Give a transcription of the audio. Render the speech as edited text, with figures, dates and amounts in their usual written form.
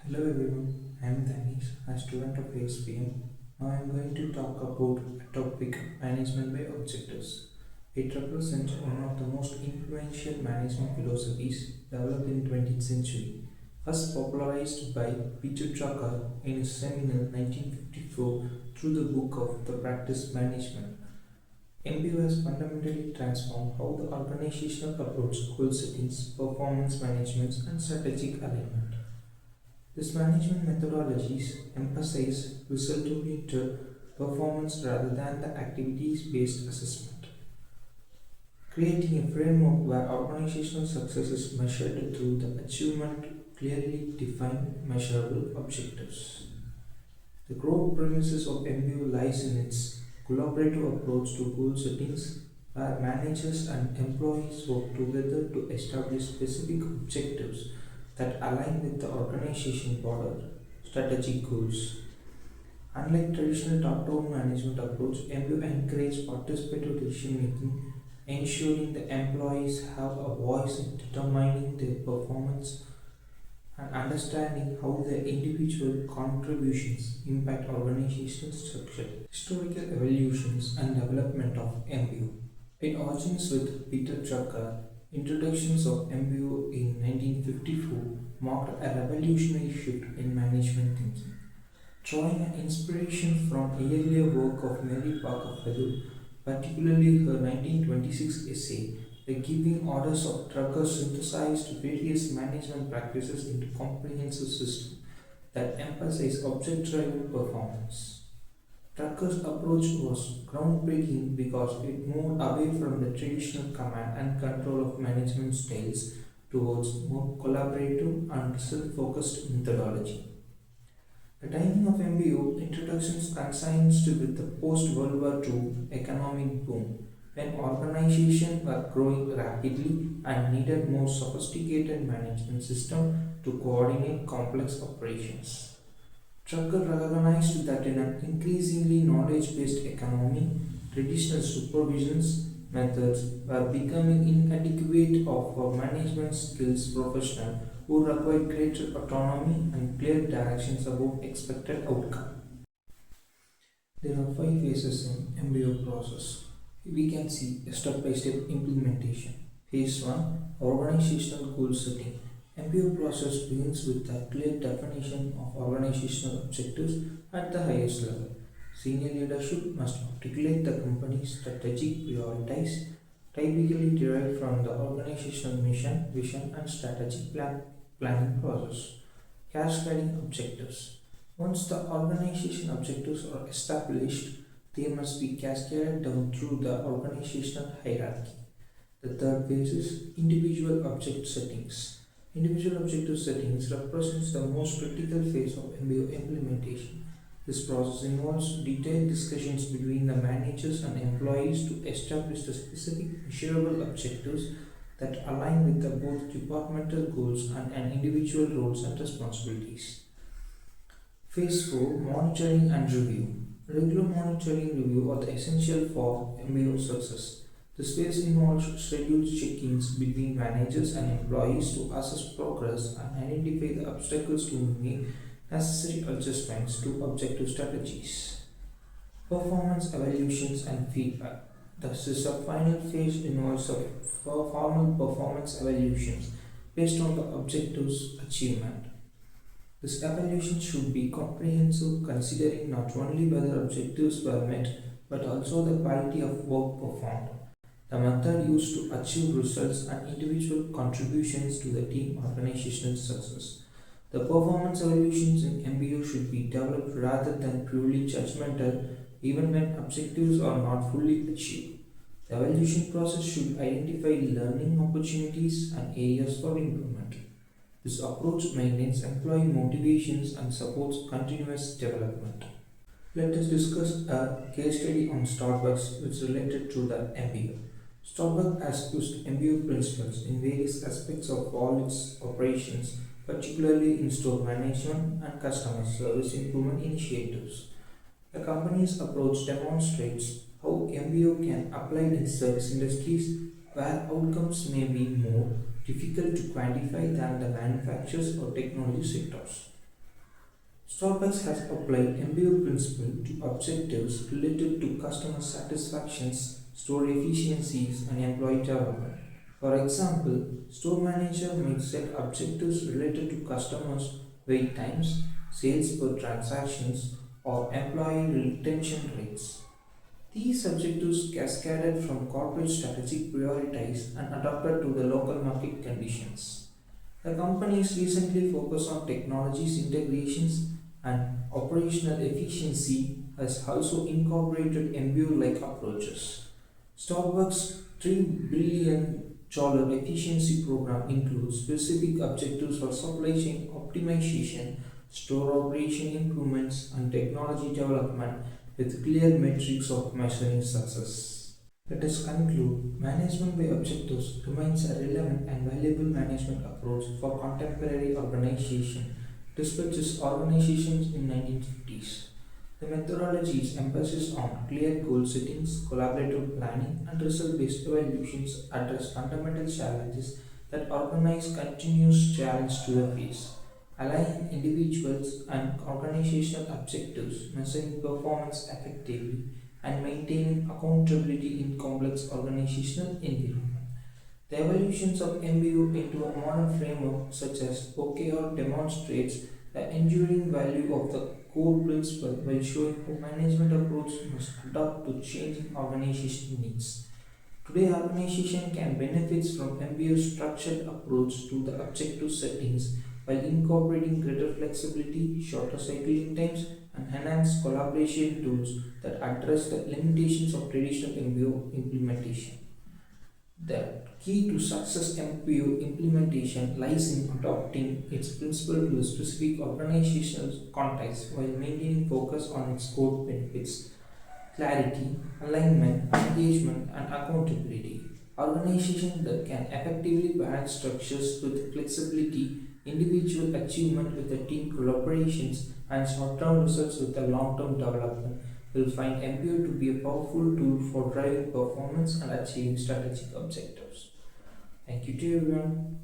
Hello everyone, I am Dhanish, a student of ASBM. Now I am going to talk about a topic management by objectives. It represents one of the most influential management philosophies developed in 20th century, first popularized by Peter Drucker in his seminal 1954 through the book of The Practice Management. MBO has fundamentally transformed how the organizational approach goal settings, performance management, and strategic alignment. These management methodologies emphasize result-oriented performance rather than the activities-based assessment, creating a framework where organizational success is measured through the achievement of clearly defined measurable objectives. The core premises of MBO lies in its collaborative approach to goal settings, where managers and employees work together to establish specific objectives that align with the organization's broader strategic goals. Unlike traditional top-down management approach, MBO encourages participatory decision making, ensuring the employees have a voice in determining their performance and understanding how their individual contributions impact organizational structure. Historical evolutions and development of MBO. It origins with Peter Drucker. Introductions of MBO in 1954 marked a revolutionary shift in management thinking. Drawing an inspiration from earlier work of Mary Parker Fellow, particularly her 1926 essay, The Giving Orders of Drucker synthesized various management practices into a comprehensive system that emphasized object-driven performance. Drucker's approach was groundbreaking because it moved away from the traditional command and control of management styles towards more collaborative and result-focused methodology. The timing of MBO introductions coincides with the post-World War II economic boom, when organizations were growing rapidly and needed more sophisticated management systems to coordinate complex operations. Drucker recognized that in an increasingly knowledge-based economy, traditional supervision methods were becoming inadequate for management skills professionals who required greater autonomy and clear directions about expected outcome. There are five phases in MBO process. We can see a step-by-step implementation. Phase 1, organizational goal setting. MBO process begins with a clear definition of organizational objectives at the highest level. Senior leadership must articulate the company's strategic priorities, typically derived from the organizational mission, vision, and strategic planning process. Cascading objectives. Once the organization objectives are established, they must be cascaded down through the organizational hierarchy. The third phase is individual object settings. Individual objective settings represents the most critical phase of MBO implementation. This process involves detailed discussions between the managers and employees to establish the specific measurable objectives that align with the both departmental goals and individual roles and responsibilities. Phase 4, monitoring and review. Regular monitoring review are essential for MBO success. This phase involves scheduled check-ins between managers and employees to assess progress and identify the obstacles to make necessary adjustments to objective strategies. Performance evaluations and feedback. Thus, is a final phase involves formal performance evaluations based on the objectives achievement. This evaluation should be comprehensive, considering not only whether objectives were met but also the quality of work performed, the method used to achieve results, and individual contributions to the team organizational success. The performance evaluations in MBO should be developed rather than purely judgmental, even when objectives are not fully achieved. The evaluation process should identify learning opportunities and areas for improvement. This approach maintains employee motivations and supports continuous development. Let us discuss a case study on Starbucks which is related to the MBO. Starbucks has used MBO principles in various aspects of all its operations, particularly in store management and customer service improvement initiatives. The company's approach demonstrates how MBO can apply in service industries where outcomes may be more difficult to quantify than the manufacturers or technology sectors. Starbucks has applied MBO principle to objectives related to customer satisfactions, store efficiencies, and employee development. For example, store manager may set objectives related to customers' wait times, sales per transactions, or employee retention rates. These objectives cascaded from corporate strategic prioritized and adapted to the local market conditions. The companies recently focused on technologies integrations and operational efficiency has also incorporated MBO-like approaches. Starbucks' $3 billion efficiency program includes specific objectives for supply chain optimization, store operation improvements, and technology development with clear metrics of measuring success. Let us conclude management by objectives remains a relevant and valuable management approach for contemporary organization despite its organizations in 1950s. The methodology's emphasis on clear goal settings, collaborative planning, and result-based evaluations address fundamental challenges that organize continuous challenge to the face, aligning individuals and organizational objectives, measuring performance effectively, and maintaining accountability in complex organizational environment. The evolutions of MBO into a modern framework such as OKR demonstrates the enduring value of the core principle while showing how management approach must adapt to changing organization needs. Today, organization can benefit from MBO's structured approach to the objective settings while incorporating greater flexibility, shorter cycling times, and enhanced collaboration tools that address the limitations of traditional MBO implementation. The key to success MPO implementation lies in adopting its principle to a specific organizational context while maintaining focus on its core benefits, clarity, alignment, engagement, and accountability. Organizations that can effectively balance structures with flexibility, individual achievement with the team collaborations, and short-term results with the long-term development will find MPO to be a powerful tool for driving performance and achieving strategic objectives. Thank you to everyone.